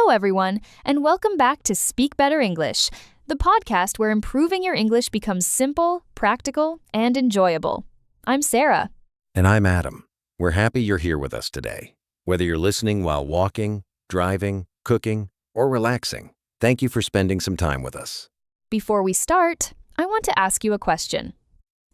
Hello, everyone, and welcome back to Speak Better English, the podcast where improving your English becomes simple, practical, and enjoyable. I'm Sarah. And I'm Adam. We're happy you're here with us today. Whether you're listening while walking, driving, cooking, or relaxing, thank you for spending some time with us. Before we start, I want to ask you a question.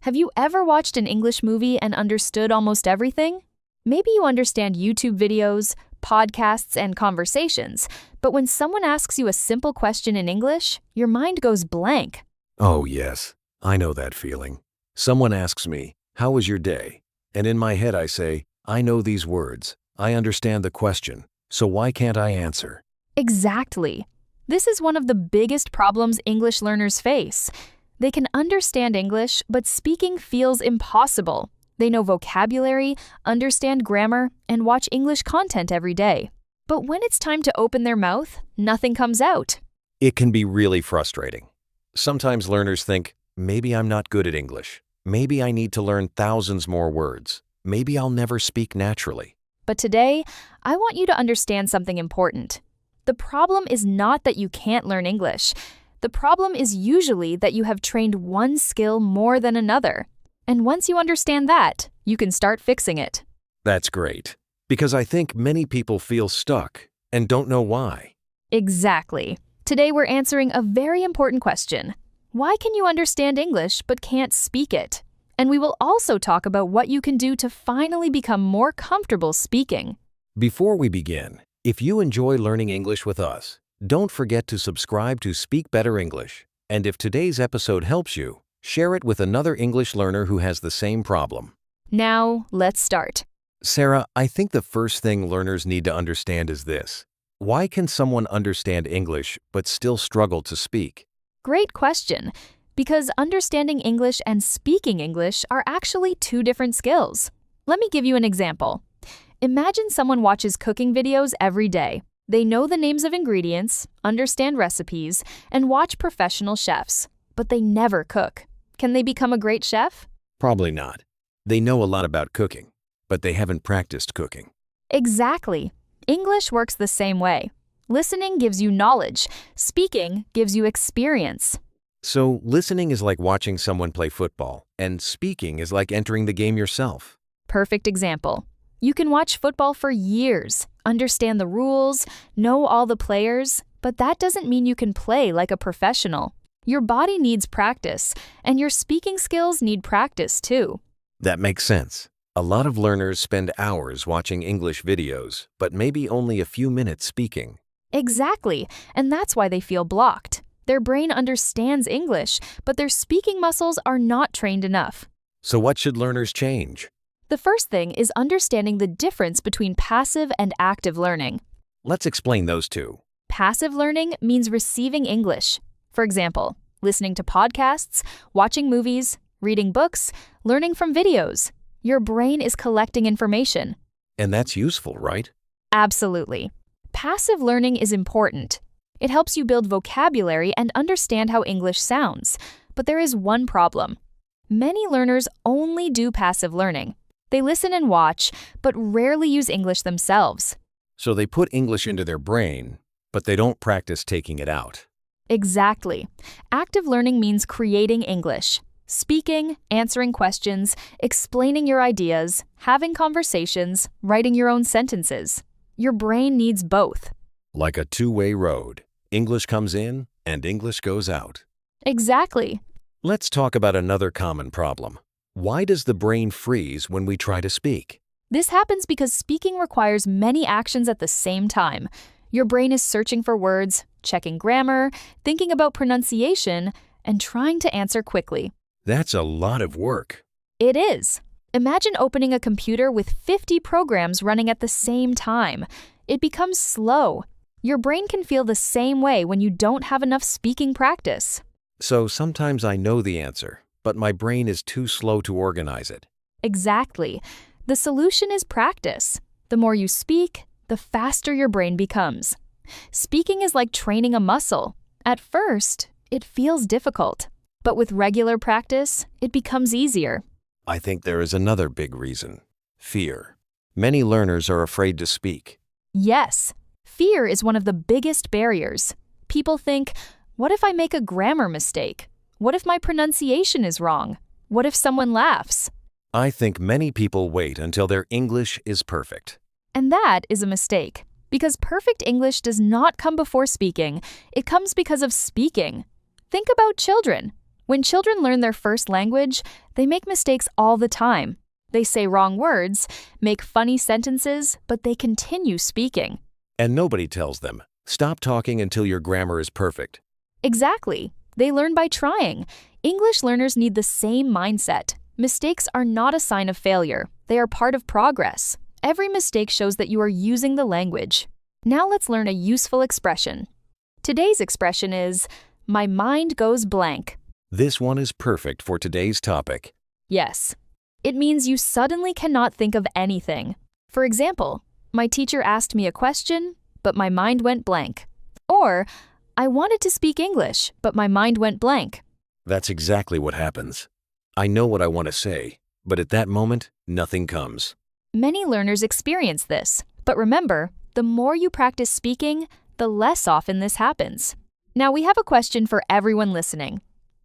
Have you ever watched an English movie and understood almost everything? Maybe you understand YouTube videos, podcasts, and conversations, but when someone asks you a simple question in English, your mind goes blank. Oh, yes. I know that feeling. Someone asks me, "How was your day?" And in my head I say, I know these words. I understand the question. So why can't I answer? Exactly. This is one of the biggest problems English learners face. They can understand English, but speaking feels impossible. They know vocabulary, understand grammar, and watch English content every day. But when it's time to open their mouth, nothing comes out. It can be really frustrating. Sometimes learners think, maybe I'm not good at English. Maybe I need to learn thousands more words. Maybe I'll never speak naturally. But today, I want you to understand something important. The problem is not that you can't learn English. The problem is usually that you have trained one skill more than another. And once you understand that, you can start fixing it. That's great, because I think many people feel stuck and don't know why. Exactly. Today we're answering a very important question. Why can you understand English but can't speak it? And we will also talk about what you can do to finally become more comfortable speaking. Before we begin, if you enjoy learning English with us, don't forget to subscribe to Speak Better English. And if today's episode helps you, share it with another English learner who has the same problem. Now, let's start. Sarah, I think the first thing learners need to understand is this. Why can someone understand English but still struggle to speak? Great question. Because understanding English and speaking English are actually two different skills. Let me give you an example. Imagine someone watches cooking videos every day. They know the names of ingredients, understand recipes, and watch professional chefs, but they never cook. Can they become a great chef? Probably not. They know a lot about cooking, but they haven't practiced cooking. Exactly. English works the same way. Listening gives you knowledge. Speaking gives you experience. So listening is like watching someone play football, and speaking is like entering the game yourself. Perfect example. You can watch football for years, understand the rules, know all the players, but that doesn't mean you can play like a professional. Your body needs practice, and your speaking skills need practice too. That makes sense. A lot of learners spend hours watching English videos, but maybe only a few minutes speaking. Exactly, and that's why they feel blocked. Their brain understands English, but their speaking muscles are not trained enough. So what should learners change? The first thing is understanding the difference between passive and active learning. Let's explain those two. Passive learning means receiving English. For example, listening to podcasts, watching movies, reading books, learning from videos. Your brain is collecting information. And that's useful, right? Absolutely. Passive learning is important. It helps you build vocabulary and understand how English sounds. But there is one problem. Many learners only do passive learning. They listen and watch, but rarely use English themselves. So they put English into their brain, but they don't practice taking it out. Exactly. Active learning means creating English. Speaking, answering questions, explaining your ideas, having conversations, writing your own sentences. Your brain needs both. Like a two-way road. English comes in and English goes out. Exactly. Let's talk about another common problem. Why does the brain freeze when we try to speak? This happens because speaking requires many actions at the same time. Your brain is searching for words, checking grammar, thinking about pronunciation, and trying to answer quickly. That's a lot of work. It is. Imagine opening a computer with 50 programs running at the same time. It becomes slow. Your brain can feel the same way when you don't have enough speaking practice. So sometimes I know the answer, but my brain is too slow to organize it. Exactly. The solution is practice. The more you speak, the faster your brain becomes. Speaking is like training a muscle. At first, it feels difficult, but with regular practice, it becomes easier. I think there is another big reason: fear. Many learners are afraid to speak. Yes, Fear is one of the biggest barriers. People think, what if I make a grammar mistake? What if my pronunciation is wrong? What if someone laughs? I think many people wait until their English is perfect. And that is a mistake, because perfect English does not come before speaking. It comes because of speaking. Think about children. When children learn their first language, they make mistakes all the time. They say wrong words, make funny sentences, but they continue speaking. And nobody tells them, stop talking until your grammar is perfect. Exactly. They learn by trying. English learners need the same mindset. Mistakes are not a sign of failure. They are part of progress. Every mistake shows that you are using the language. Now let's learn a useful expression. Today's expression is, my mind goes blank. This one is perfect for today's topic. Yes. It means you suddenly cannot think of anything. For example, my teacher asked me a question, but my mind went blank. Or, I wanted to speak English, but my mind went blank. That's exactly what happens. I know what I want to say, but at that moment, nothing comes. Many learners experience this, but remember, the more you practice speaking, the less often this happens. Now we have a question for everyone listening.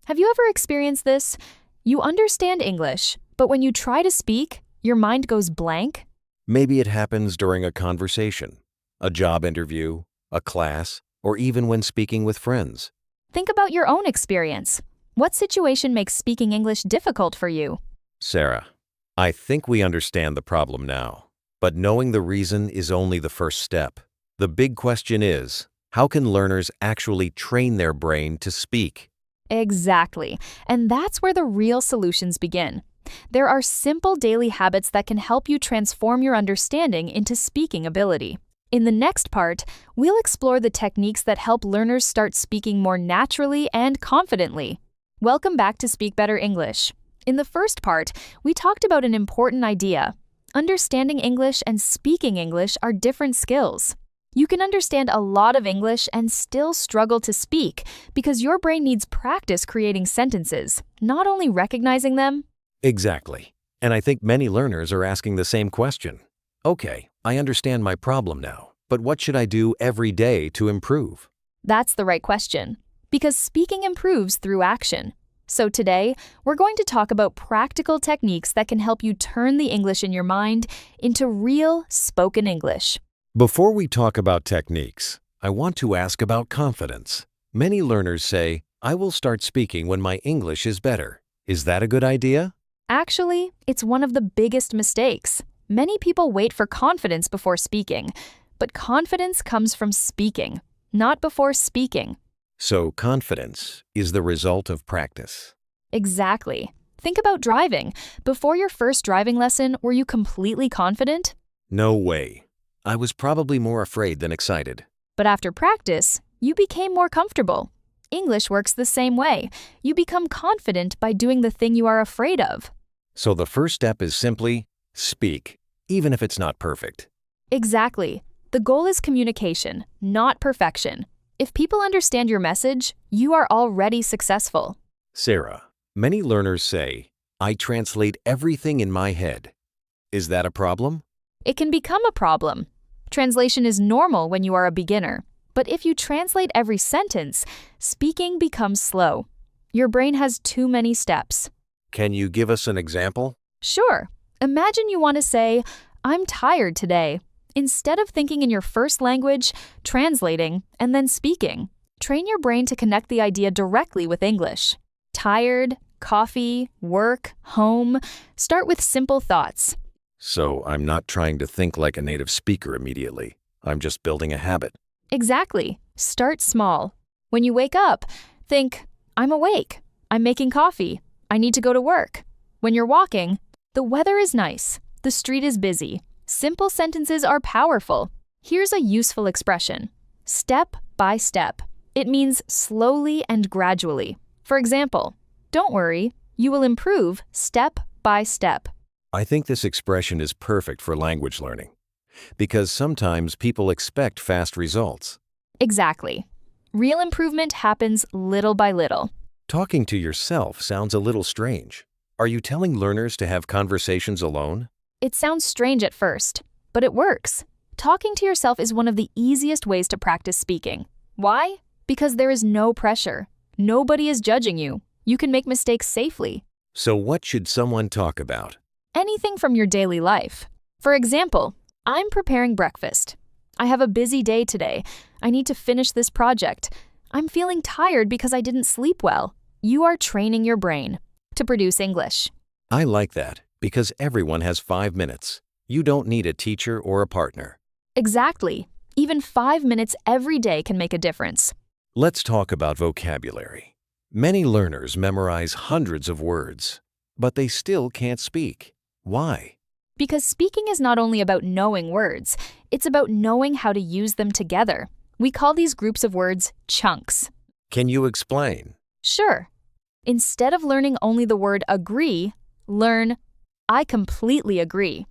Have you ever experienced this? You understand English, but when you try to speak, your mind goes blank? Maybe it happens during a conversation, a job interview, a class, or even when speaking with friends. Think about your own experience. What situation makes speaking English difficult for you? Sarah, I think we understand the problem now, but knowing the reason is only the first step. The big question is, how can learners actually train their brain to speak? Exactly. And that's where the real solutions begin. There are simple daily habits that can help you transform your understanding into speaking ability. In the next part, we'll explore the techniques that help learners start speaking more naturally and confidently. Welcome back to Speak Better English. In the first part, we talked about an important idea. Understanding English and speaking English are different skills. You can understand a lot of English and still struggle to speak because your brain needs practice creating sentences, not only recognizing them. Exactly. And I think many learners are asking the same question. Okay, I understand my problem now, but what should I do every day to improve? That's the right question, because speaking improves through action. So today, we're going to talk about practical techniques that can help you turn the English in your mind into real spoken English. Before we talk about techniques, I want to ask about confidence. Many learners say, I will start speaking when my English is better. Is that a good idea? Actually, it's one of the biggest mistakes. Many people wait for confidence before speaking, but confidence comes from speaking, not before speaking. So confidence is the result of practice. Exactly. Think about driving. Before your first driving lesson, were you completely confident? No way. I was probably more afraid than excited. But after practice, you became more comfortable. English works the same way. You become confident by doing the thing you are afraid of. So the first step is simply speak, even if it's not perfect. Exactly. The goal is communication, not perfection. If people understand your message, you are already successful. Sarah, many learners say, I translate everything in my head. Is that a problem? It can become a problem. Translation is normal when you are a beginner, but if you translate every sentence, speaking becomes slow. Your brain has too many steps. Can you give us an example? Sure. Imagine you want to say, I'm tired today. Instead of thinking in your first language, translating, and then speaking, train your brain to connect the idea directly with English. Tired, coffee, work, home. Start with simple thoughts. So I'm not trying to think like a native speaker immediately. I'm just building a habit. Exactly. Start small. When you wake up, think, I'm awake. I'm making coffee. I need to go to work. When you're walking, the weather is nice. The street is busy. Simple sentences are powerful. Here's a useful expression. Step by step. It means slowly and gradually. For example, don't worry, you will improve step by step. I think this expression is perfect for language learning because sometimes people expect fast results. Exactly. Real improvement happens little by little. Talking to yourself sounds a little strange. Are you telling learners to have conversations alone? It sounds strange at first, but it works. Talking to yourself is one of the easiest ways to practice speaking. Why? Because there is no pressure. Nobody is judging you. You can make mistakes safely. So what should someone talk about? Anything from your daily life. For example, I'm preparing breakfast. I have a busy day today. I need to finish this project. I'm feeling tired because I didn't sleep well. You are training your brain to produce English. I like that, because everyone has 5 minutes. You don't need a teacher or a partner. Exactly. Even 5 minutes every day can make a difference. Let's talk about vocabulary. Many learners memorize hundreds of words, but they still can't speak. Why? Because speaking is not only about knowing words, it's about knowing how to use them together. We call these groups of words chunks. Can you explain? Sure. Instead of learning only the word agree, learn I completely agree.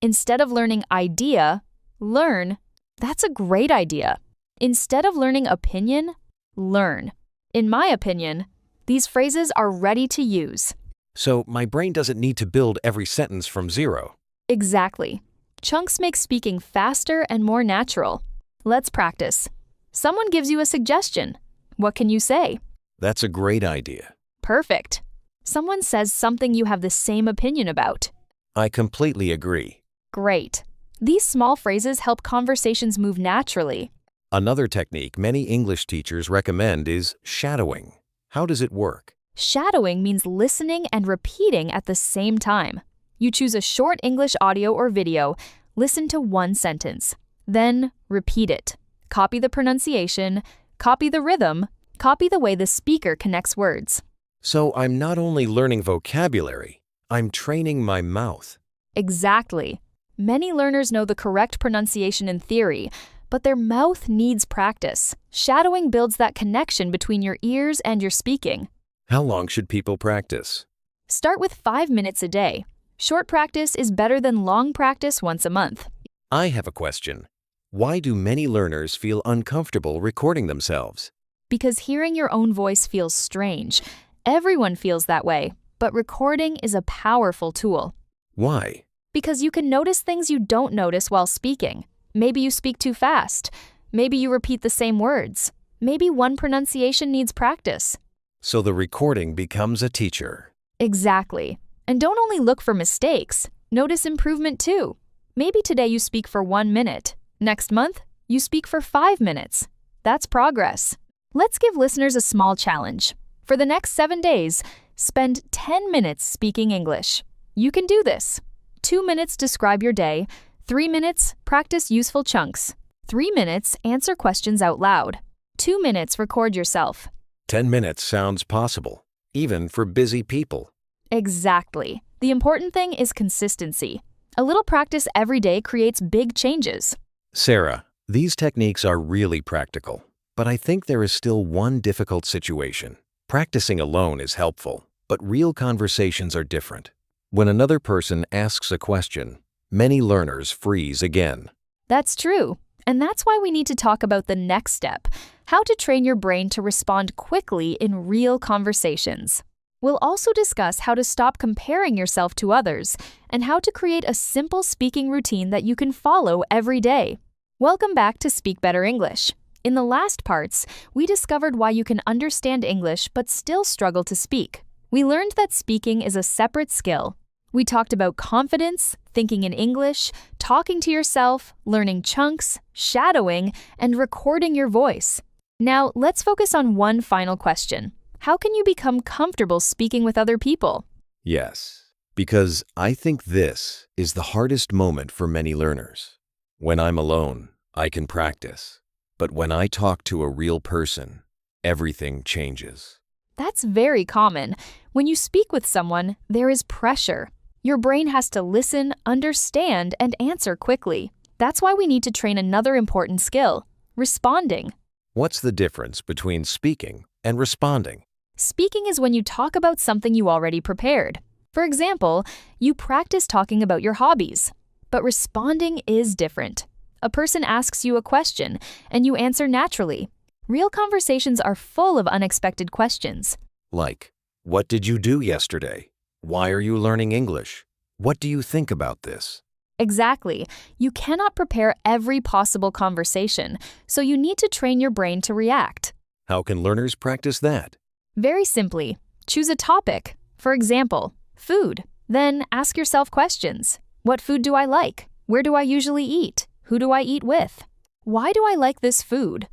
Instead of learning idea, learn that's a great idea. Instead of learning opinion, learn. In my opinion, these phrases are ready to use. So my brain doesn't need to build every sentence from zero. Exactly. Chunks make speaking faster and more natural. Let's practice. Someone gives you a suggestion. What can you say? That's a great idea. Perfect. Someone says something you have the same opinion about. I completely agree. Great. These small phrases help conversations move naturally. Another technique many English teachers recommend is shadowing. How does it work? Shadowing means listening and repeating at the same time. You choose a short English audio or video, listen to one sentence, then repeat it. Copy the pronunciation, copy the rhythm, copy the way the speaker connects words. So I'm not only learning vocabulary, I'm training my mouth. Exactly. Many learners know the correct pronunciation in theory, but their mouth needs practice. Shadowing builds that connection between your ears and your speaking. How long should people practice? Start with 5 minutes a day. Short practice is better than long practice once a month. I have a question. Why do many learners feel uncomfortable recording themselves? Because hearing your own voice feels strange. Everyone feels that way, but recording is a powerful tool. Why? Because you can notice things you don't notice while speaking. Maybe you speak too fast. Maybe you repeat the same words. Maybe one pronunciation needs practice. So the recording becomes a teacher. Exactly. And don't only look for mistakes. Notice improvement too. Maybe today you speak for 1 minute. Next month, you speak for 5 minutes. That's progress. Let's give listeners a small challenge. For the next 7 days, spend 10 minutes speaking English. You can do this. 2 minutes describe your day. 3 minutes practice useful chunks. 3 minutes answer questions out loud. 2 minutes record yourself. 10 minutes sounds possible, even for busy people. Exactly. The important thing is consistency. A little practice every day creates big changes. Sarah, these techniques are really practical, but I think there is still one difficult situation. Practicing alone is helpful, but real conversations are different. When another person asks a question, many learners freeze again. That's true. And that's why we need to talk about the next step, how to train your brain to respond quickly in real conversations. We'll also discuss how to stop comparing yourself to others and how to create a simple speaking routine that you can follow every day. Welcome back to Speak Better English. In the last parts, we discovered why you can understand English but still struggle to speak. We learned that speaking is a separate skill. We talked about confidence, thinking in English, talking to yourself, learning chunks, shadowing, and recording your voice. Now, let's focus on one final question. How can you become comfortable speaking with other people? Yes, because I think this is the hardest moment for many learners. When I'm alone, I can practice. But when I talk to a real person, everything changes. That's very common. When you speak with someone, there is pressure. Your brain has to listen, understand, and answer quickly. That's why we need to train another important skill, responding. What's the difference between speaking and responding? Speaking is when you talk about something you already prepared. For example, you practice talking about your hobbies. But responding is different. A person asks you a question, and you answer naturally. Real conversations are full of unexpected questions. Like, what did you do yesterday? Why are you learning English? What do you think about this? Exactly. You cannot prepare every possible conversation, so you need to train your brain to react. How can learners practice that? Very simply, choose a topic. For example, food. Then ask yourself questions. What food do I like? Where do I usually eat? Who do I eat with? Why do I like this food?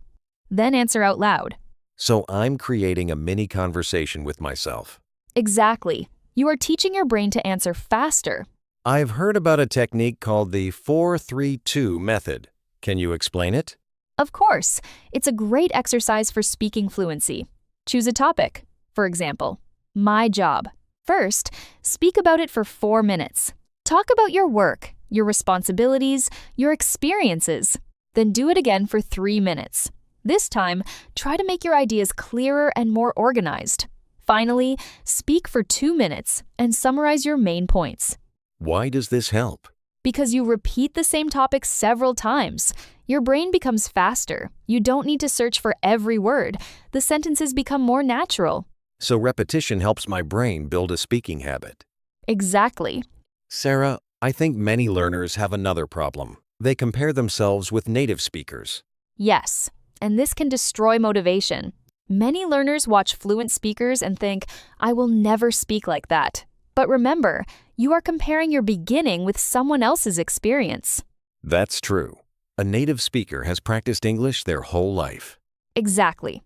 Then answer out loud. So I'm creating a mini conversation with myself. Exactly. You are teaching your brain to answer faster. I've heard about a technique called the 4-3-2 method. Can you explain it? Of course, it's a great exercise for speaking fluency. Choose a topic. For example, my job. First, speak about it for 4 minutes. Talk about your work, your responsibilities, your experiences. Then do it again for 3 minutes. This time, try to make your ideas clearer and more organized. Finally, speak for 2 minutes and summarize your main points. Why does this help? Because you repeat the same topic several times, your brain becomes faster. You don't need to search for every word. The sentences become more natural. So repetition helps my brain build a speaking habit. Exactly. Sarah, I think many learners have another problem. They compare themselves with native speakers. Yes, and this can destroy motivation. Many learners watch fluent speakers and think, I will never speak like that. But remember, you are comparing your beginning with someone else's experience. That's true. A native speaker has practiced English their whole life. Exactly.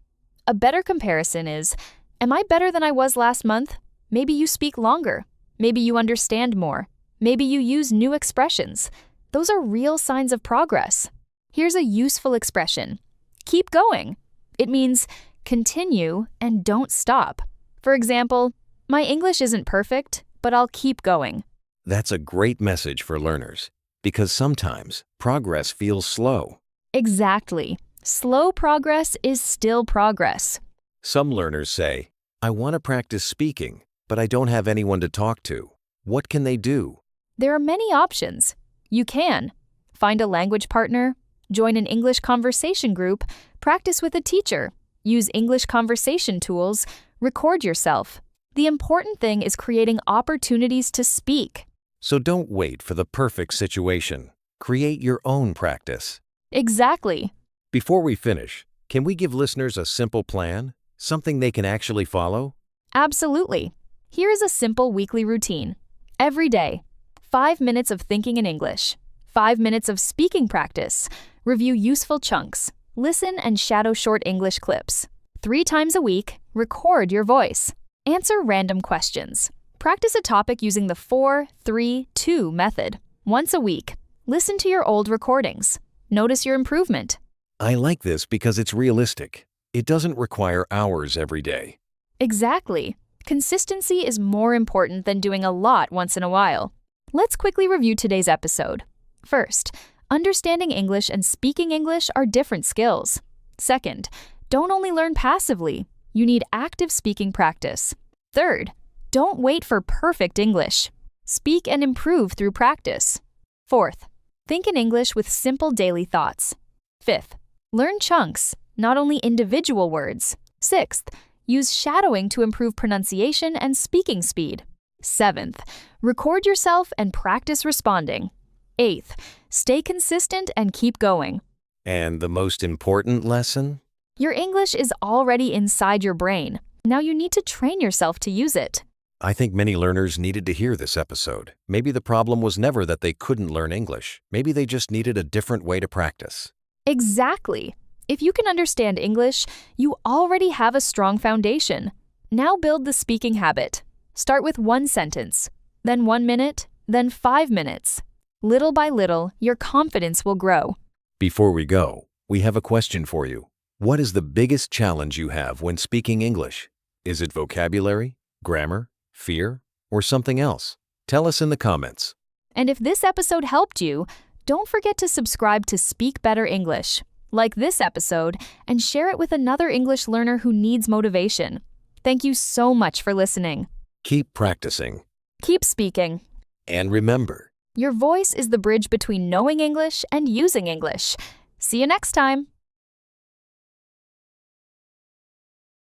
A better comparison is, am I better than I was last month? Maybe you speak longer. Maybe you understand more. Maybe you use new expressions. Those are real signs of progress. Here's a useful expression. Keep going. It means continue and don't stop. For example, my English isn't perfect, but I'll keep going. That's a great message for learners, because sometimes progress feels slow. Exactly. Slow progress is still progress. Some learners say, I want to practice speaking, but I don't have anyone to talk to. What can they do? There are many options. You can find a language partner, join an English conversation group, practice with a teacher, use English conversation tools, record yourself. The important thing is creating opportunities to speak. So don't wait for the perfect situation. Create your own practice. Exactly. Before we finish, can we give listeners a simple plan? Something they can actually follow? Absolutely. Here is a simple weekly routine. Every day, 5 minutes of thinking in English, 5 minutes of speaking practice, review useful chunks, listen and shadow short English clips. 3 times a week, record your voice. Answer random questions. Practice a topic using the 4-3-2 method. Once a week, listen to your old recordings. Notice your improvement. I like this because it's realistic. It doesn't require hours every day. Exactly. Consistency is more important than doing a lot once in a while. Let's quickly review today's episode. First, understanding English and speaking English are different skills. Second, don't only learn passively. You need active speaking practice. Third, don't wait for perfect English. Speak and improve through practice. Fourth, think in English with simple daily thoughts. Fifth, learn chunks, not only individual words. Sixth, use shadowing to improve pronunciation and speaking speed. Seventh, record yourself and practice responding. Eighth, stay consistent and keep going. And the most important lesson? Your English is already inside your brain. Now you need to train yourself to use it. I think many learners needed to hear this episode. Maybe the problem was never that they couldn't learn English. Maybe they just needed a different way to practice. Exactly. If you can understand English, you already have a strong foundation. Now build the speaking habit. Start with 1 sentence, then 1 minute, then 5 minutes. Little by little, your confidence will grow. Before we go, we have a question for you. What is the biggest challenge you have when speaking English? Is it vocabulary, grammar, fear, or something else? Tell us in the comments. And if this episode helped you, don't forget to subscribe to Speak Better English. Like this episode and share it with another English learner who needs motivation. Thank you so much for listening. Keep practicing. Keep speaking. And remember, Your voice is the bridge between knowing English and using English. See you next time.